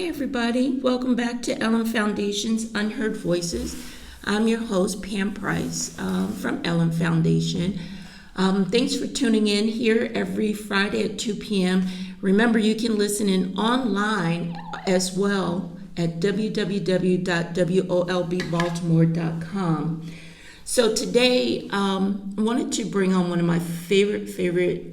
Hi, everybody. Welcome back to Ellen Foundation's Unheard Voices. I'm your host, Pam Price, from Ellen Foundation. Thanks for tuning in here every Friday at 2 p.m. Remember, you can listen in online as well at www.wolbbaltimore.com. So today, I wanted to bring on one of my favorite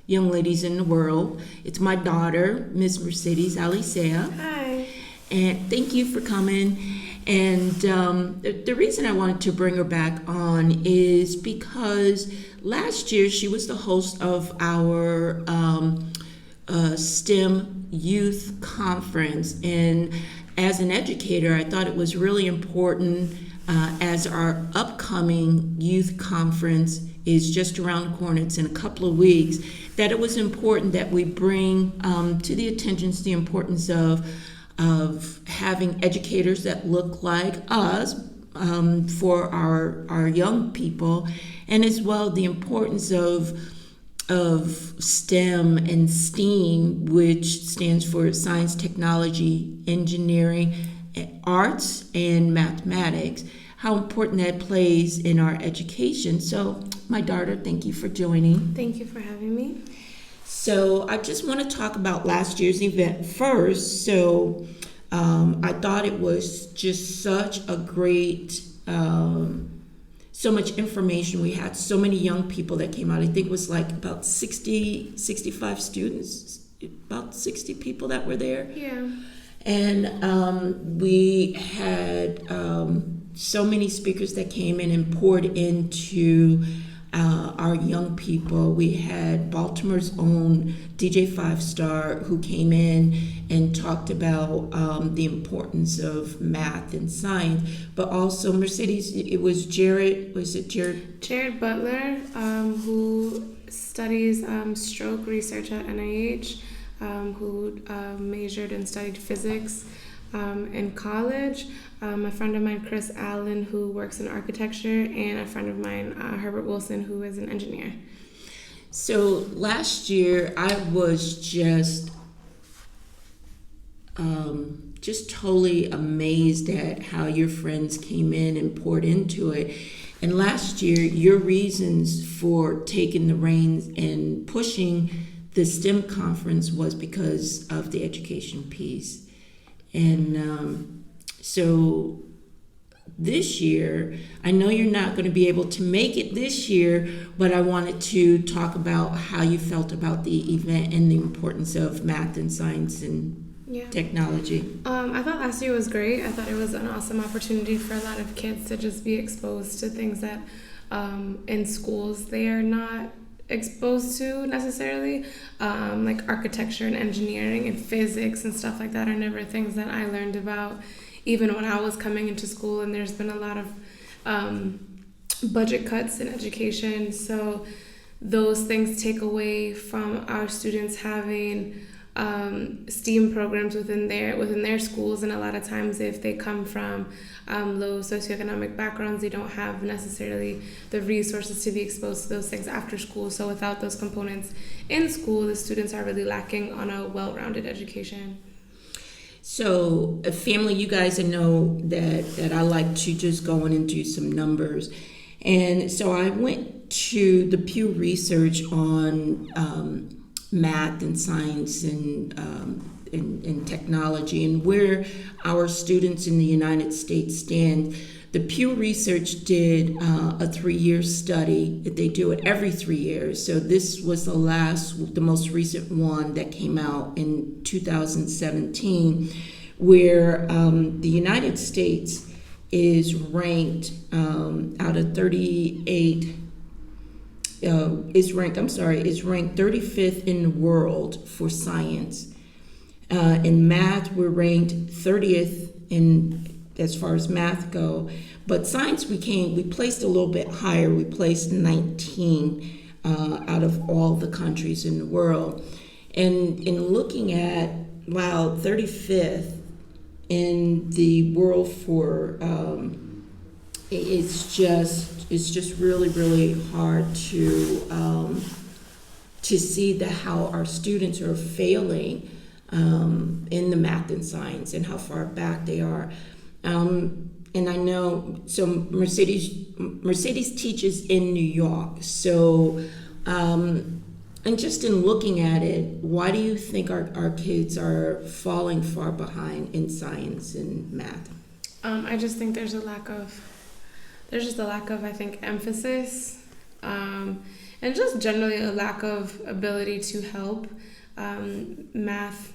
young ladies in the world. It's my daughter, Miss Mercedes Alicea. Hi. And thank you for coming. And the reason I wanted to bring her back on is because last year she was the host of our STEM Youth Conference. And as an educator, I thought it was really important as our upcoming youth conference is just around the corner, it's in a couple of weeks, that it was important that we bring to the attention the importance of having educators that look like us for our young people, and as well the importance of STEM and STEAM, which stands for science, technology, engineering, arts, and mathematics, how important that plays in our education. So, my daughter, thank you for joining. Thank you for having me. So, I just want to talk about last year's event first. So, I thought it was just such a great, so much information. We had so many young people that came out. I think it was like about 65 students, about 60 people that were there. Yeah. And we had so many speakers that came in and poured into our young people. We had Baltimore's own DJ Five Star who came in and talked about the importance of math and science, but also Mercedes, it was Jared Butler, who studies stroke research at NIH, who majored and studied physics in college. A friend of mine, Chris Allen, who works in architecture, and a friend of mine, Herbert Wilson, who is an engineer. So last year, I was just totally amazed at how your friends came in and poured into it. And last year, your reasons for taking the reins and pushing the STEM conference was because of the education piece. And so this year, I know you're not going to be able to make it this year, but I wanted to talk about how you felt about the event and the importance of math and science and technology. I thought last year was great. I thought it was an awesome opportunity for a lot of kids to just be exposed to things that in schools they are not exposed to necessarily, like architecture and engineering and physics and stuff like that are never things that I learned about even when I was coming into school, and there's been a lot of budget cuts in education, so those things take away from our students having STEAM programs within their schools, and a lot of times if they come from low socioeconomic backgrounds, they don't have necessarily the resources to be exposed to those things after school. So without those components in school, the students are really lacking on a well-rounded education. So, family, you guys know that I like to just go in and do some numbers. And so I went to the Pew Research on math and science and technology and where our students in the United States stand. The Pew Research did a 3-year study. They do it every 3 years. So this was the most recent one that came out in 2017, where the United States is ranked out of 38. Is ranked 35th in the world for science. In math, we're ranked 30th in as far as math go, but science we placed a little bit higher. We placed 19 out of all the countries in the world. And in looking at 35th in the world for it's just really hard to see how our students are failing in the math and science and how far back they are. And I know, so Mercedes teaches in New York. So, and just in looking at it, why do you think our kids are falling far behind in science and math? I just think there's just a lack of, I think, emphasis, and just generally a lack of ability to help. Math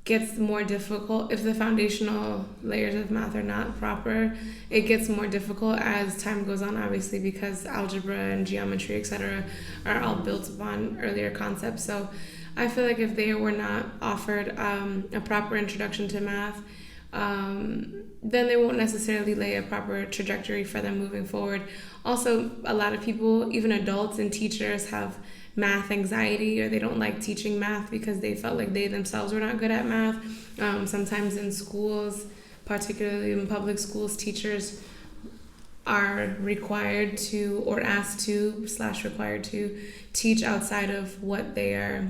gets more difficult if the foundational layers of math are not proper. It gets more difficult as time goes on, obviously, because algebra and geometry, etc., are all built upon earlier concepts. So I feel like if they were not offered a proper introduction to math, then they won't necessarily lay a proper trajectory for them moving forward. Also, a lot of people, even adults and teachers, have math anxiety, or they don't like teaching math because they felt like they themselves were not good at math. Sometimes in schools, particularly in public schools, teachers are required to, or asked to, / required to teach outside of what they are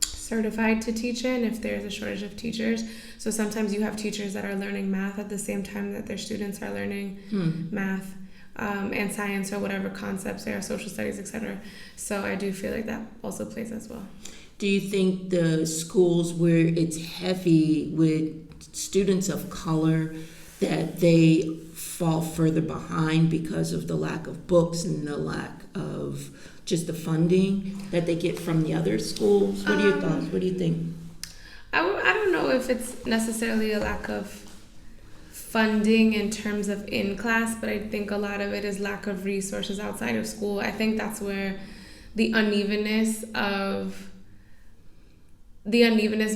certified to teach in if there's a shortage of teachers. So sometimes you have teachers that are learning math at the same time that their students are learning math and science, or whatever concepts they are, social studies, etc. So I do feel like that also plays as well. Do you think the schools where it's heavy with students of color, that they fall further behind because of the lack of books and the lack of just the funding that they get from the other schools? What are your thoughts? What do you think? I don't know if it's necessarily a lack of funding in terms of in class, but I think a lot of it is lack of resources outside of school. I think that's where the unevenness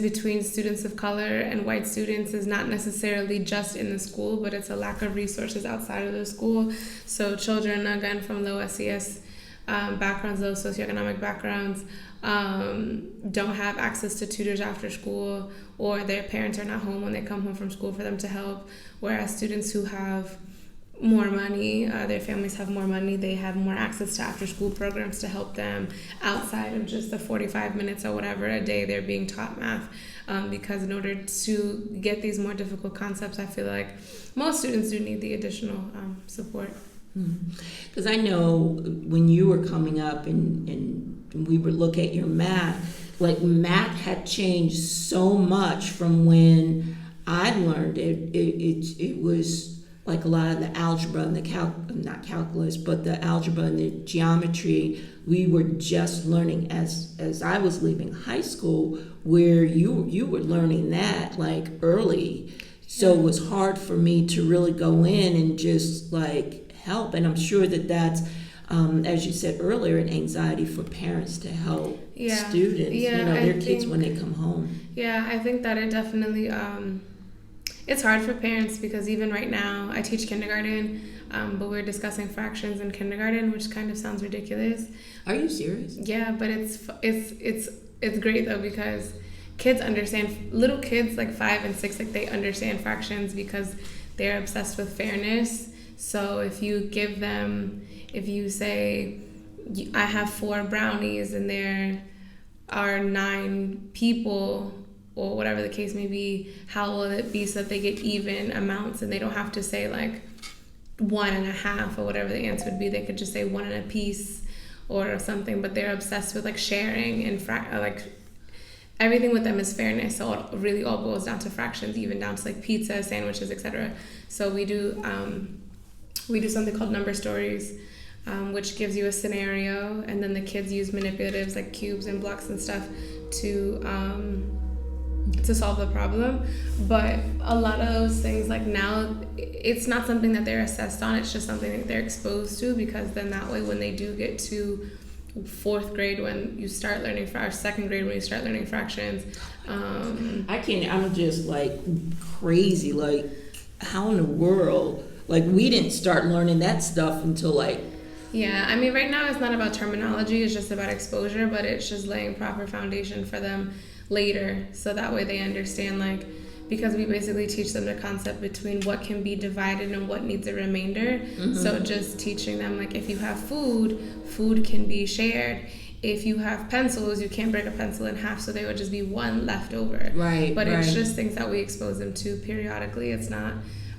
between students of color and white students is not necessarily just in the school, but it's a lack of resources outside of the school. So children, again, from low SES backgrounds, low socioeconomic backgrounds, don't have access to tutors after school, or their parents are not home when they come home from school for them to help. Whereas students who have more money, their families have more money, they have more access to after school programs to help them outside of just the 45 minutes or whatever a day they're being taught math. Because in order to get these more difficult concepts, I feel like most students do need the additional support. Because I know when you were coming up and we would look at your math, like math had changed so much from when I learned it. It was like a lot of the algebra and the not calculus, but the algebra and the geometry, we were just learning as I was leaving high school, where you were learning that like early. So it was hard for me to really go in and just like help. And I'm sure that's, as you said earlier, an anxiety for parents to help students, their kids when they come home. Yeah, I think that it definitely, it's hard for parents, because even right now I teach kindergarten, but we're discussing fractions in kindergarten, which kind of sounds ridiculous. Are you serious? Yeah, but it's great though, because kids understand, little kids like 5 and 6, like they understand fractions because they're obsessed with fairness. So if you say, I have 4 brownies and there are 9 people, or whatever the case may be, how will it be so that they get even amounts, and they don't have to say like 1.5 or whatever the answer would be. They could just say 1 and a piece or something, but they're obsessed with like sharing and like everything with them is fairness. So it really all boils down to fractions, even down to like pizza, sandwiches, etc. So we do something called number stories, which gives you a scenario, and then the kids use manipulatives like cubes and blocks and stuff to solve the problem. But a lot of those things, like now, it's not something that they're assessed on, it's just something that they're exposed to, because then that way when they do get to 4th grade, when you start learning, or 2nd grade when you start learning fractions, I'm just like crazy, like how in the world, like we didn't start learning that stuff until like... Yeah, I mean right now it's not about terminology, it's just about exposure, but it's just laying proper foundation for them later, so that way they understand, like, because we basically teach them the concept between what can be divided and what needs a remainder. So just teaching them, like, if you have food can be shared, if you have pencils, you can't break a pencil in half, so there would just be one left over. Right. But right. it's just things that we expose them to periodically. It's not,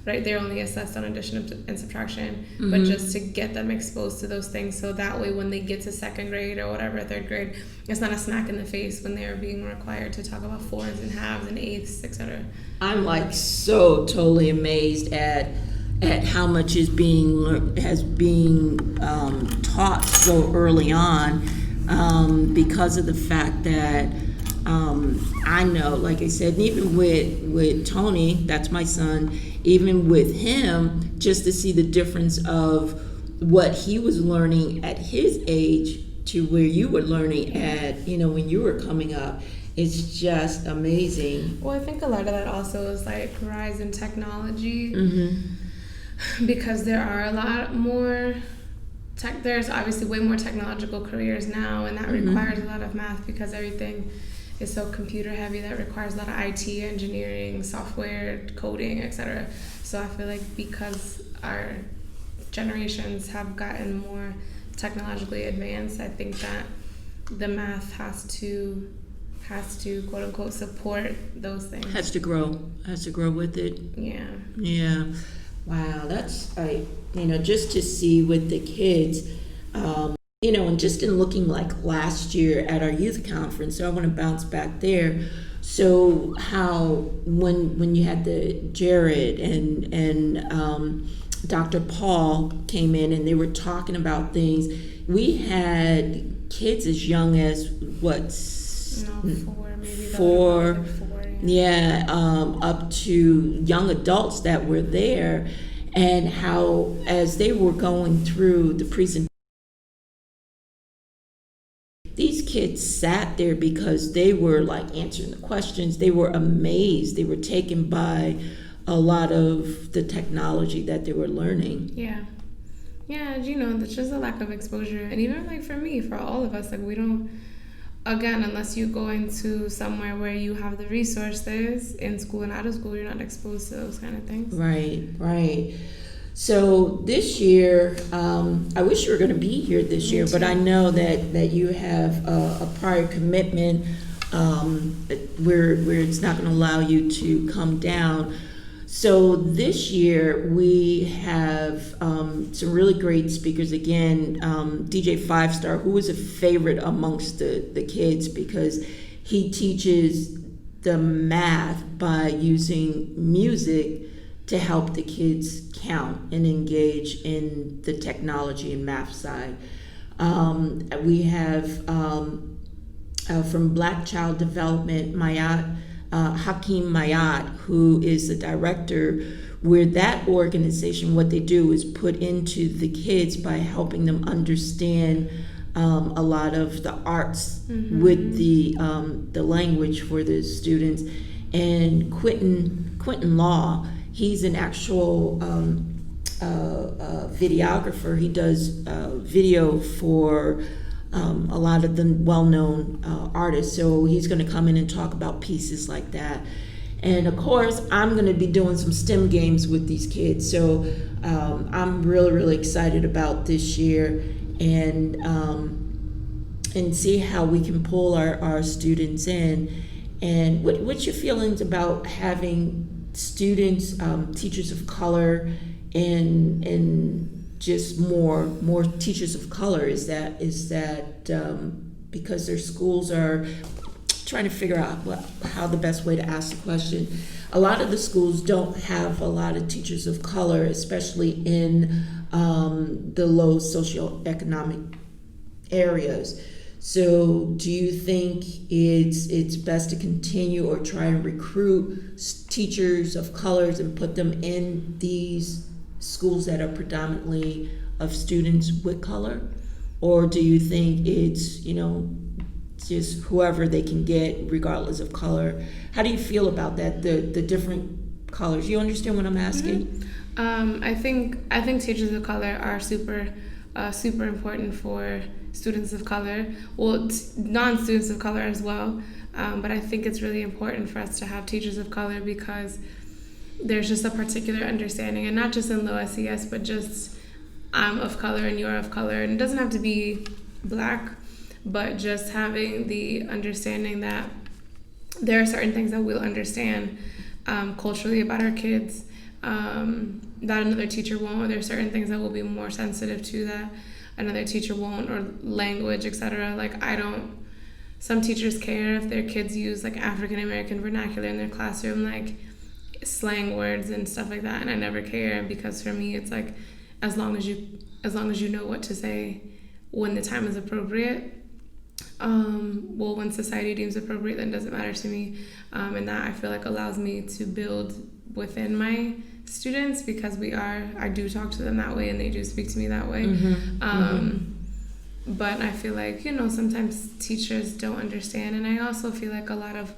right, they're only assessed on addition and subtraction, but just to get them exposed to those things, so that way when they get to second grade or whatever, third grade, it's not a smack in the face when they're being required to talk about fours and halves and eighths, etc. I'm like so totally amazed at how much is being taught so early on, because of the fact that I know, like I said, and even with Tony, that's my son, even with him, just to see the difference of what he was learning at his age to where you were learning at, when you were coming up, it's just amazing. Well, I think a lot of that also is like rise in technology, because there are a lot more there's obviously way more technological careers now, and that requires a lot of math, because everything is so computer heavy that requires a lot of IT, engineering, software, coding, etc. So I feel like because our generations have gotten more technologically advanced, I think that the math has to quote unquote support those things. Has to grow with it. Yeah. Wow, that's just to see with the kids, and just in looking like last year at our youth conference. So I want to bounce back there. So how when you had the Jared and Dr. Paul came in and they were talking about things, we had kids as young as what? 4, maybe. 4. 4, yeah, up to young adults that were there, and how as they were going through the presentation, these kids sat there because they were like answering the questions. They were amazed. They were taken by a lot of the technology that they were learning. Yeah, there's just a lack of exposure, and even like for me, for all of us, like we don't. Again, unless you go into somewhere where you have the resources in school and out of school, you're not exposed to those kind of things. Right. So this year, I wish you were going to be here this year, but I know that you have a prior commitment where it's not going to allow you to come down. So this year we have some really great speakers. Again, DJ 5-Star, who is a favorite amongst the kids because he teaches the math by using music to help the kids count and engage in the technology and math side. We have from Black Child Development, Hakeem Mayat, who is the director, where that organization, what they do is put into the kids by helping them understand a lot of the arts with the language for the students. And Quentin Law, he's an actual videographer. He does video for a lot of the well-known artists, so he's going to come in and talk about pieces like that. And of course, I'm going to be doing some STEM games with these kids, so I'm really, really excited about this year and see how we can pull our students in. And what's your feelings about having students, teachers of color, and just more teachers of color? Is that because their schools are trying to figure out how the best way to ask the question? A lot of the schools don't have a lot of teachers of color, especially in the low socioeconomic areas. So do you think it's best to continue or try and recruit teachers of colors and put them in these schools that are predominantly of students with color? Or do you think it's, just whoever they can get regardless of color? How do you feel about that, the different colors? You understand what I'm asking? I think teachers of color are super important for students of color, well, non-students of color as well, but I think it's really important for us to have teachers of color because there's just a particular understanding, and not just in low SES, but just I'm of color and you're of color, and it doesn't have to be black, but just having the understanding that there are certain things that we'll understand culturally about our kids that another teacher won't, or there are certain things that will be more sensitive to that another teacher won't, or language, etc. Like, some teachers care if their kids use like African American vernacular in their classroom, like slang words and stuff like that, and I never care, because for me it's like, as long as you know what to say when the time is appropriate, when society deems appropriate, then it doesn't matter to me, and that I feel like allows me to build within my students, because I do talk to them that way and they do speak to me that way. But I feel like, sometimes teachers don't understand, and I also feel like a lot of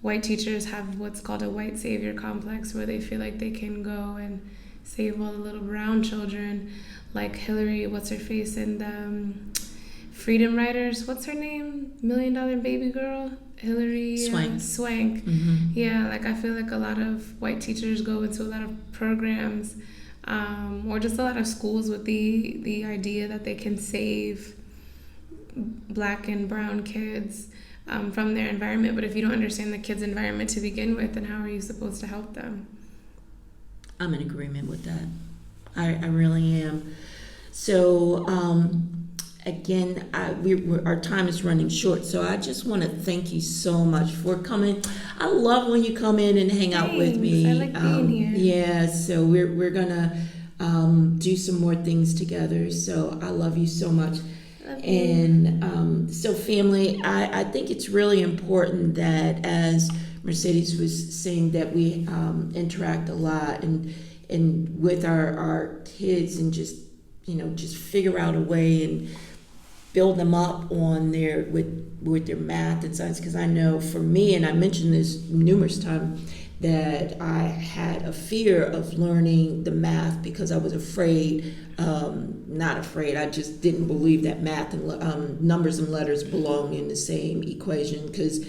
white teachers have what's called a white savior complex, where they feel like they can go and save all the little brown children, like Hillary, what's her face, and Freedom Writers, what's her name? $1 Million Baby Girl? Hillary Swank. Yeah, like I feel like a lot of white teachers go into a lot of programs, or just a lot of schools with the idea that they can save Black and brown kids from their environment. But if you don't understand the kid's environment to begin with, then how are you supposed to help them? I'm in agreement with that. I really am. So, again, our time is running short, so I just want to thank you so much for coming. I love when you come in and hang out with me. I like being here. Yeah, so we're gonna do some more things together. So I love you so much. And so family, I think it's really important that, as Mercedes was saying, that we interact a lot and with our kids, and just figure out a way and build them up on with their math and science. Because I know for me, and I mentioned this numerous times, that I had a fear of learning the math because I was afraid, not afraid, I just didn't believe that math and numbers and letters belong in the same equation, because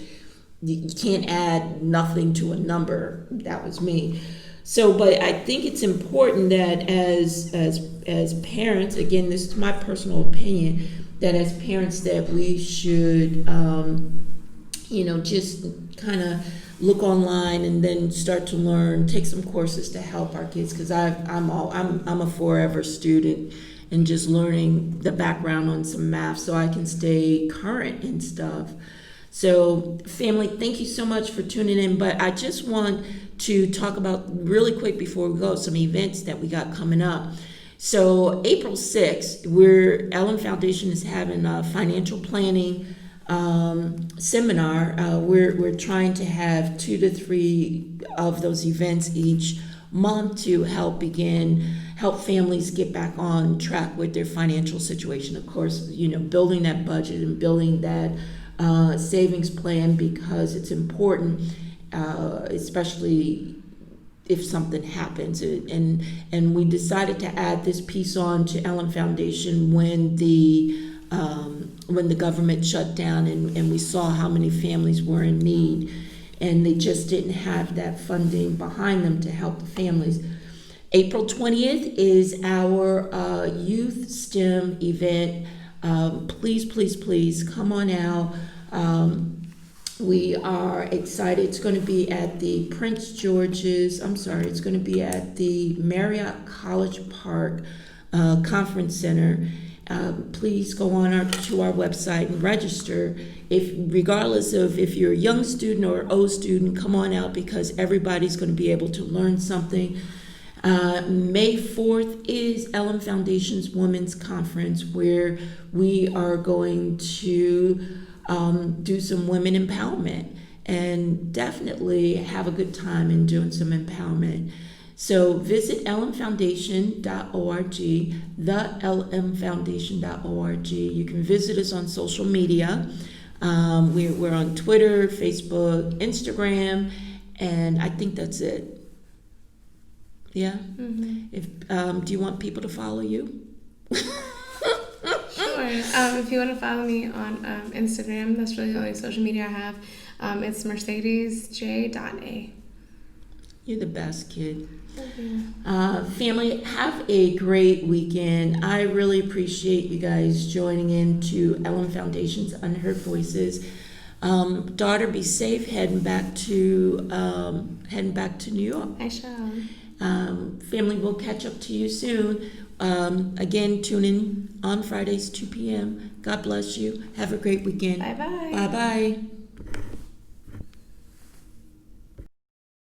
you can't add nothing to a number. That was me. So, but I think it's important that as parents, again, this is my personal opinion, that as parents that we should, just kind of look online and then start to learn, take some courses to help our kids, because I'm a forever student, and just learning the background on some math so I can stay current and stuff. So family, thank you so much for tuning in. But I just want to talk about really quick before we go some events that we got coming up. So April 6th, Ellen Foundation is having a financial planning seminar. We're trying to have 2 to 3 of those events each month to help families get back on track with their financial situation. Of course, building that budget and building that savings plan, because it's important, especially if something happens. And we decided to add this piece on to Ellen Foundation when the government shut down, and we saw how many families were in need, and they just didn't have that funding behind them to help the families. April 20th is our youth STEM event. Please come on out. We are excited. It's going to be at the it's going to be at the Marriott College Park Conference Center. Please go on to our website and register. Regardless of if you're a young student or old student, come on out, because everybody's going to be able to learn something. May 4th is Ellen Foundation's Women's Conference, where we are going to do some women empowerment, and definitely have a good time in doing some empowerment. So visit lmfoundation.org, thelmfoundation.org. You can visit us on social media. We're on Twitter, Facebook, Instagram, and I think that's it. Yeah. Mm-hmm. Do you want people to follow you? Sure. If you want to follow me on Instagram, that's really the only social media I have. It's mercedesj.a. You're the best kid. Thank you. Family, have a great weekend. I really appreciate you guys joining in to Ellen Foundation's Unheard Voices. Daughter, be safe heading back to New York. I shall. Family, we'll catch up to you soon. Again, tune in on Fridays, 2 p.m. God bless you. Have a great weekend. Bye bye. Bye bye.